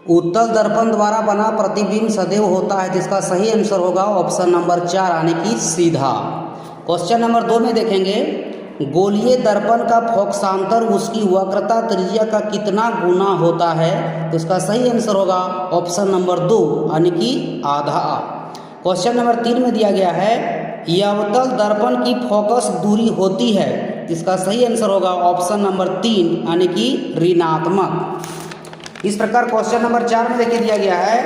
उत्तल दर्पण द्वारा बना प्रतिबिंब सदैव होता है, जिसका सही आंसर होगा ऑप्शन नंबर 4 यानी कि सीधा। क्वेश्चन नंबर 2 में देखेंगे, गोलीय दर्पण का फोकसांतर उसकी वक्रता त्रिज्या का कितना गुना होता है, तो इसका सही आंसर होगा ऑप्शन नंबर 2 यानी कि आधा। क्वेश्चन नंबर 3 में दिया गया है, अवतल दर्पण की फोकस दूरी होती है, इसका सही आंसर होगा ऑप्शन नंबर 3 यानी कि ऋणात्मक। इस प्रकार क्वेश्चन नंबर 4 में देखिए दिया गया है,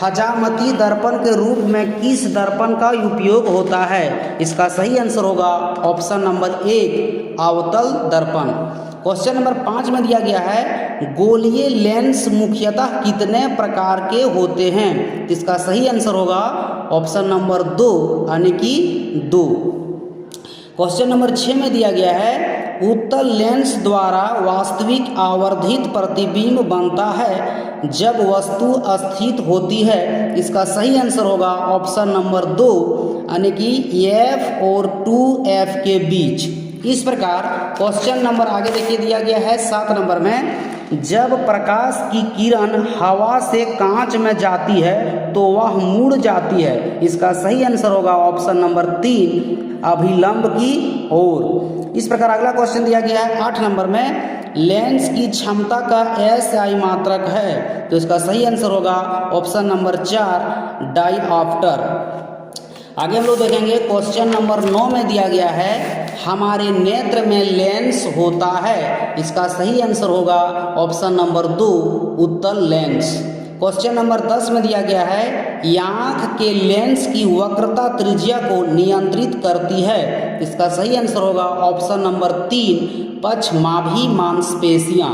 हजामती दर्पण के रूप में किस दर्पण का उपयोग होता है, इसका सही आंसर होगा ऑप्शन नंबर 1 अवतल दर्पण। क्वेश्चन नंबर 5 में दिया गया है, गोलीय लेंस मुख्यतः कितने प्रकार के होते हैं, इसका सही आंसर होगा ऑप्शन नंबर 2 यानी कि 2। क्वेश्चन नंबर 6 में दिया गया है, उत्तल लेंस द्वारा वास्तविक आवर्धित प्रतिबिंब बनता है जब वस्तु स्थित होती है, इसका सही आंसर होगा ऑप्शन नंबर 2 यानी कि F और 2F के बीच। इस प्रकार क्वेश्चन नंबर आगे देखिए दिया गया है 7 नंबर में, जब प्रकाश की किरण हवा से कांच में जाती है तो वह मुड़ जाती है, इसका सही आंसर होगा ऑप्शन नंबर 3 अभिलंब की ओर। इस प्रकार अगला क्वेश्चन दिया गया है 8 नंबर में, लेंस की क्षमता का SI मात्रक है, तो इसका सही आंसर होगा ऑप्शन नंबर 4 डायऑप्टर। आगे हम लोग देखेंगे क्वेश्चन नंबर 9 में दिया गया है, हमारे नेत्र में लेंस होता है, इसका सही आंसर होगा ऑप्शन नंबर 2 उत्तल लेंस। क्वेश्चन नंबर 10 में दिया गया है, आँख के लेंस की वक्रता त्रिज्या को नियंत्रित करती है, इसका सही आंसर होगा ऑप्शन नंबर 3 पक्षमाभी मांसपेशियाँ।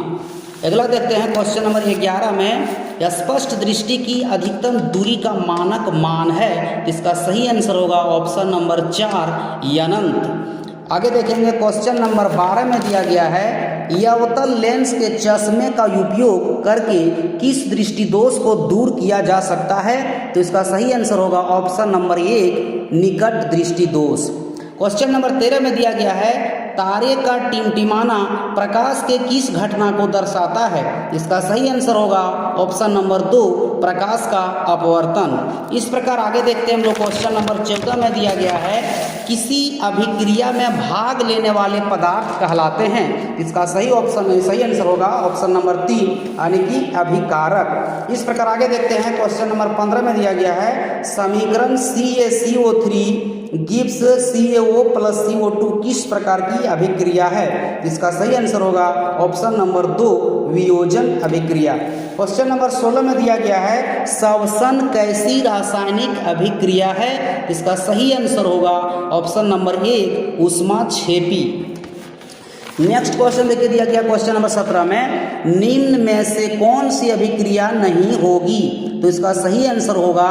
अगला देखते हैं क्वेश्चन नंबर 11 में, स्पष्ट दृष्टि की अधिकतम दूरी का मानक मान है, इसका सही आंसर होगा ऑप्शन नंबर 4 अनंत। आगे देखेंगे क्वेश्चन नंबर 12 में दिया गया है, अवतल लेंस के चश्मे का उपयोग करके किस दृष्टि दोष को दूर किया जा सकता है, तो इसका सही आंसर होगा ऑप्शन नंबर 1 निकट दृष्टि दोष। क्वेश्चन नंबर 13 में दिया गया है, तारे का टिमटिमाना प्रकाश के किस घटना को दर्शाता है, इसका सही आंसर होगा ऑप्शन नंबर 2 प्रकाश का अपवर्तन। इस प्रकार आगे देखते हैं हम लोग क्वेश्चन नंबर 14 में दिया गया है, किसी अभिक्रिया में भाग लेने वाले पदार्थ कहलाते हैं, इसका सही आंसर होगा ऑप्शन नंबर 3 यानी कि अभिकारक। इस प्रकार आगे देखते हैं क्वेश्चन नंबर 15 में दिया गया है, समीकरण CaCO3 गिब्स CaO + CO2 किस प्रकार की अभिक्रिया है, इसका सही आंसर होगा ऑप्शन नंबर 2 वियोजन अभिक्रिया। क्वेश्चन नंबर 16 में दिया गया है, श्वसन कैसी रासायनिक अभिक्रिया है, इसका सही आंसर होगा ऑप्शन नंबर 1 ऊष्माक्षेपी। नेक्स्ट क्वेश्चन देखिए दिया गया क्वेश्चन नंबर 17 में, निम्न में से कौन सी अभिक्रिया नहीं होगी, तो इसका सही आंसर होगा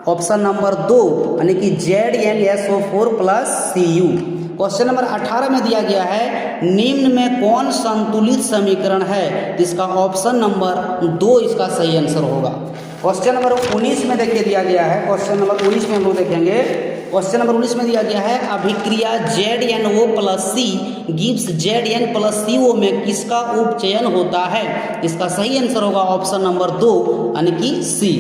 ऑप्शन नंबर 2 यानी कि ZnSO4 + Cu। क्वेश्चन नंबर 18 में दिया गया है, निम्न में कौन संतुलित समीकरण है, इसका ऑप्शन नंबर 2 इसका सही आंसर होगा। क्वेश्चन नंबर 19 में देखिए दिया गया है, क्वेश्चन नंबर 19 में हम लोग देखेंगे, क्वेश्चन नंबर 19 में दिया गया है, अभिक्रिया ZnO + C Gibbs Zn + CO में किसका उपचयन होता है, इसका सही आंसर होगा ऑप्शन नंबर 2 यानी कि C।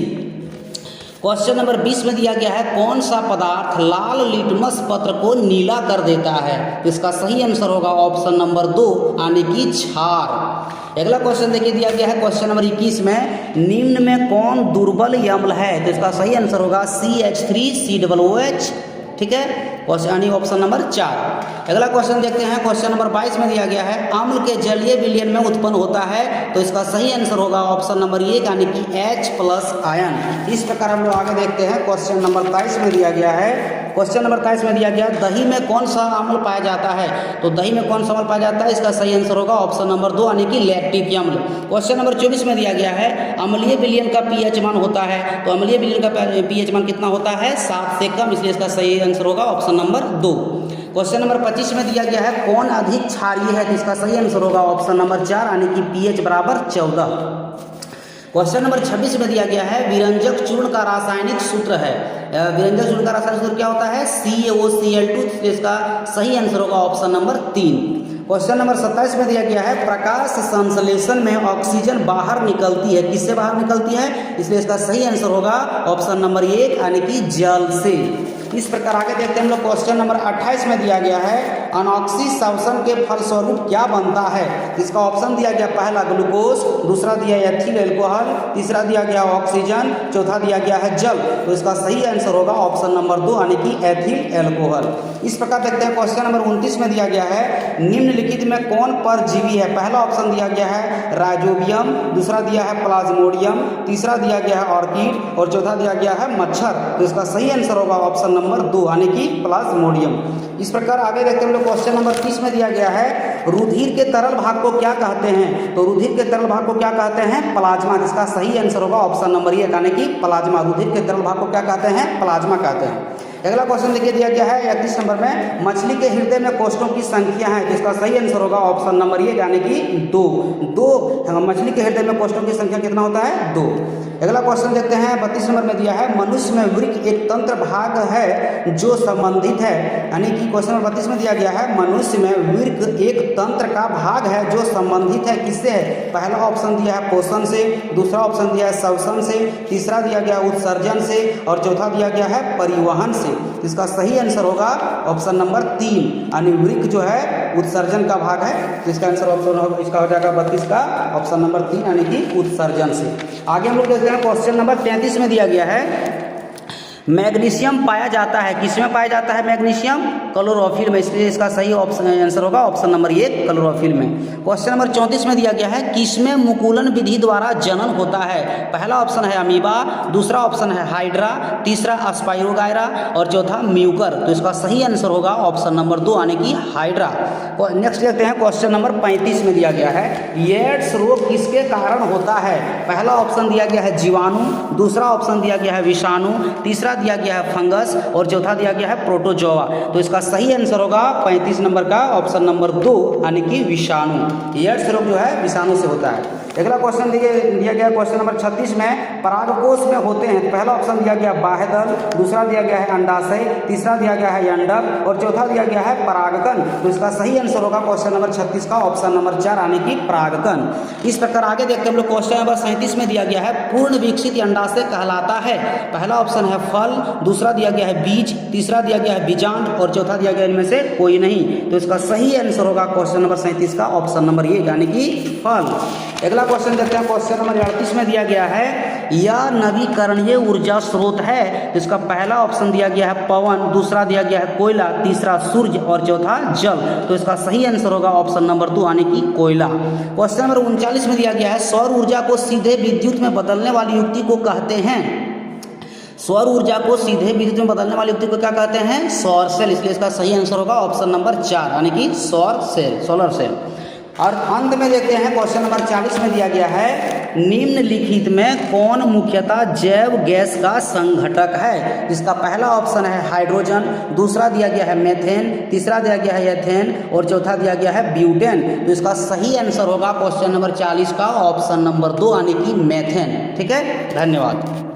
क्वेश्चन नंबर 20 में दिया गया है, कौन सा पदार्थ लाल लिटमस पत्र को नीला कर देता है, इसका सही आंसर होगा ऑप्शन नंबर 2 यानी कि क्षार। अगला क्वेश्चन देखिए दिया गया है क्वेश्चन नंबर 21 में, निम्न में कौन दुर्बल अम्ल है, तो इसका सही आंसर होगा CH3COOH, ठीक है, यानी ऑप्शन नंबर 4। अगला क्वेश्चन देखते हैं क्वेश्चन नंबर 22 में दिया गया है, अम्ल के जलीय विलयन में उत्पन्न होता है, तो इसका सही आंसर होगा ऑप्शन नंबर 1 यानी कि H+ आयन। इस प्रकार हम लोग आगे देखते हैं क्वेश्चन नंबर 23 में दिया गया है, क्वेश्चन नंबर 23 में दिया गया, दही में कौन सा अम्ल पाया जाता है, तो दही में कौन सा अम्ल पाया जाता है, इसका सही आंसर होगा ऑप्शन नंबर 2 यानी कि लैक्टिक अम्ल। क्वेश्चन नंबर 24 में दिया गया है, अम्लीय विलयन का pH मान होता है, तो अम्लीय विलयन का pH मान कितना होता है, 7 से कम, इसलिए इसका सही आंसर होगा ऑप्शन नंबर 2। क्वेश्चन नंबर 25 में दिया गया है, कौन अधिक क्षारीय है, तो इसका सही आंसर होगा ऑप्शन नंबर 4 यानी कि pH = 14। क्वेश्चन नंबर 26 में दिया गया है, विरंजक चूर्ण का रासायनिक सूत्र है, विरंजक चूर्ण का रासायनिक सूत्र क्या होता है, CaOCl2, इसका सही आंसर होगा ऑप्शन नंबर 3। क्वेश्चन नंबर 27 में दिया गया है प्रकाश संश्लेषण में ऑक्सीजन बाहर निकलती है, किससे बाहर निकलती है, इसलिए इसका सही आंसर होगा ऑप्शन नंबर 1 यानी कि जल से। इस प्रकार आगे देखते हैं हम लोग क्वेश्चन नंबर 28 में दिया गया है अनॉक्सी श्वसन के फलस्वरूप क्या बनता है। इसका ऑप्शन दिया गया पहला ग्लूकोज, दूसरा दिया एथिल एल्कोहल, तीसरा दिया गया ऑक्सीजन, चौथा दिया गया है जल। तो इसका सही आंसर होगा ऑप्शन नंबर 2 यानी कि एथिल एल्कोहल। इस प्रकार देखते हैं क्वेश्चन नंबर 29 में दिया गया है निम्नलिखित में कौन परजीवी है। पहला ऑप्शन दिया गया है राइजोबियम, दूसरा दिया है प्लाज्मोडियम, तीसरा दिया गया है ऑर्किड और चौथा दिया गया है मच्छर। तो इसका सही आंसर होगा ऑप्शन नंबर 2 यानी कि प्लाज्मोडियम। इस प्रकार आगे देखते हैं हम लोग क्वेश्चन नंबर 30 में दिया गया है रुधिर के तरल भाग को क्या कहते हैं। तो रुधिर के तरल भाग को क्या कहते हैं, प्लाज्मा। इसका सही आंसर होगा ऑप्शन नंबर 1 यानी कि प्लाज्मा। रुधिर के तरल भाग को क्या कहते हैं, प्लाज्मा कहते हैं। अगला क्वेश्चन देखिए दिया गया है 31 नंबर में मछली के हृदय में कोष्ठों की संख्या है, जिसका सही आंसर होगा ऑप्शन नंबर 1 यानी कि 2। मछली के हृदय में कोष्ठों की संख्या कितना होता है, 2। अगला क्वेश्चन देखते हैं 32 नंबर में दिया है मनुष्य में वृक्क एक तंत्र भाग है जो संबंधित है, यानी कि क्वेश्चन नंबर 32 में दिया गया है मनुष्य में वृक्क एक तंत्र का भाग है जो संबंधित है किससे है। पहला ऑप्शन दिया है पोषण से, दूसरा ऑप्शन दिया है श्वसन से, तीसरा दिया गया उत्सर्जन से और चौथा दिया गया है परिवहन से। इसका सही आंसर होगा ऑप्शन नंबर 3 यानी वृक्क जो है उत्सर्जन का भाग है। तो इसका आंसर ऑप्शन इसका हो जाएगा 32 का ऑप्शन नंबर 3 यानी कि उत्सर्जन से। आगे हम लोग देखते हैं क्वेश्चन नंबर 33 में दिया गया है मैग्नीशियम पाया जाता है, किसमें पाया जाता है मैग्नीशियम, क्लोरोफिल में। इसलिए इसका सही ऑप्शन आंसर होगा ऑप्शन नंबर 1 क्लोरोफिल में। क्वेश्चन नंबर 34 में दिया गया है किसमें मुकुलन विधि द्वारा जनन होता है। पहला ऑप्शन है अमीबा, दूसरा ऑप्शन है हाइड्रा, तीसरा स्पाइरोगायरा और चौथा म्यूकर। तो इसका सही आंसर होगा ऑप्शन नंबर 2 यानी कि हाइड्रा। नेक्स्ट देखते हैं क्वेश्चन नंबर 35 में दिया गया है एड्स रोग किसके कारण होता है। पहला ऑप्शन दिया गया है जीवाणु, दूसरा ऑप्शन दिया गया है विषाणु, तीसरा दिया गया है फंगस और चौथा दिया गया है प्रोटोजोआ। तो इसका सही आंसर होगा 35 नंबर का ऑप्शन नंबर 2 यानी कि विषाणु। एड्स रोग जो है विषाणु से होता है। अगला क्वेश्चन दिया गया क्वेश्चन नंबर 36 में परागकोश में होते हैं। पहला ऑप्शन दिया गया बाह्यदल, दूसरा दिया गया है अंडाशय, तीसरा दिया गया है अंडक और चौथा दिया गया है परागकण। तो इसका सही आंसर होगा क्वेश्चन नंबर 36 का ऑप्शन नंबर 4 यानी कि परागकण। इस प्रकार आगे देखते हैं हम लोग क्वेश्चन नंबर 37 में दिया गया है पूर्ण विकसित अंडाशय कहलाता है। पहला ऑप्शन है फल, दूसरा दिया गया है बीज, तीसरा दिया गया है बीजांड और चौथा दिया गया इनमें से कोई नहीं। तो इसका सही आंसर होगा क्वेश्चन नंबर 37 का ऑप्शन नंबर 1 यानी कि फल। अगला क्वेश्चन देखते हैं क्वेश्चन नंबर 38 में दिया गया है यह नवीकरणीय ऊर्जा स्रोत है। तो इसका पहला ऑप्शन दिया गया है पवन, दूसरा दिया गया है कोयला, तीसरा सूर्य और चौथा जल। तो इसका सही आंसर होगा ऑप्शन नंबर 2 यानी कि कोयला। क्वेश्चन नंबर 39 में दिया गया है सौर ऊर्जा को सीधे विद्युत में बदलने वाली युक्ति को कहते हैं। सौर ऊर्जा को सीधे विद्युत में बदलने वाली युक्ति को क्या कहते हैं, सौर सेल। इसलिए इसका सही आंसर होगा ऑप्शन नंबर 4 यानी कि सौर सेल, सोलर सेल। और अंत में देखते हैं क्वेश्चन नंबर 40 में दिया गया है निम्नलिखित में कौन मुख्यतः जैव गैस का संघटक है। जिसका पहला ऑप्शन है हाइड्रोजन, दूसरा दिया गया है मेथेन, तीसरा दिया गया है एथेन और चौथा दिया गया है ब्यूटेन। तो इसका सही आंसर होगा क्वेश्चन नंबर 40 का ऑप्शन नंबर 2 यानी कि मेथेन। ठीक है, धन्यवाद।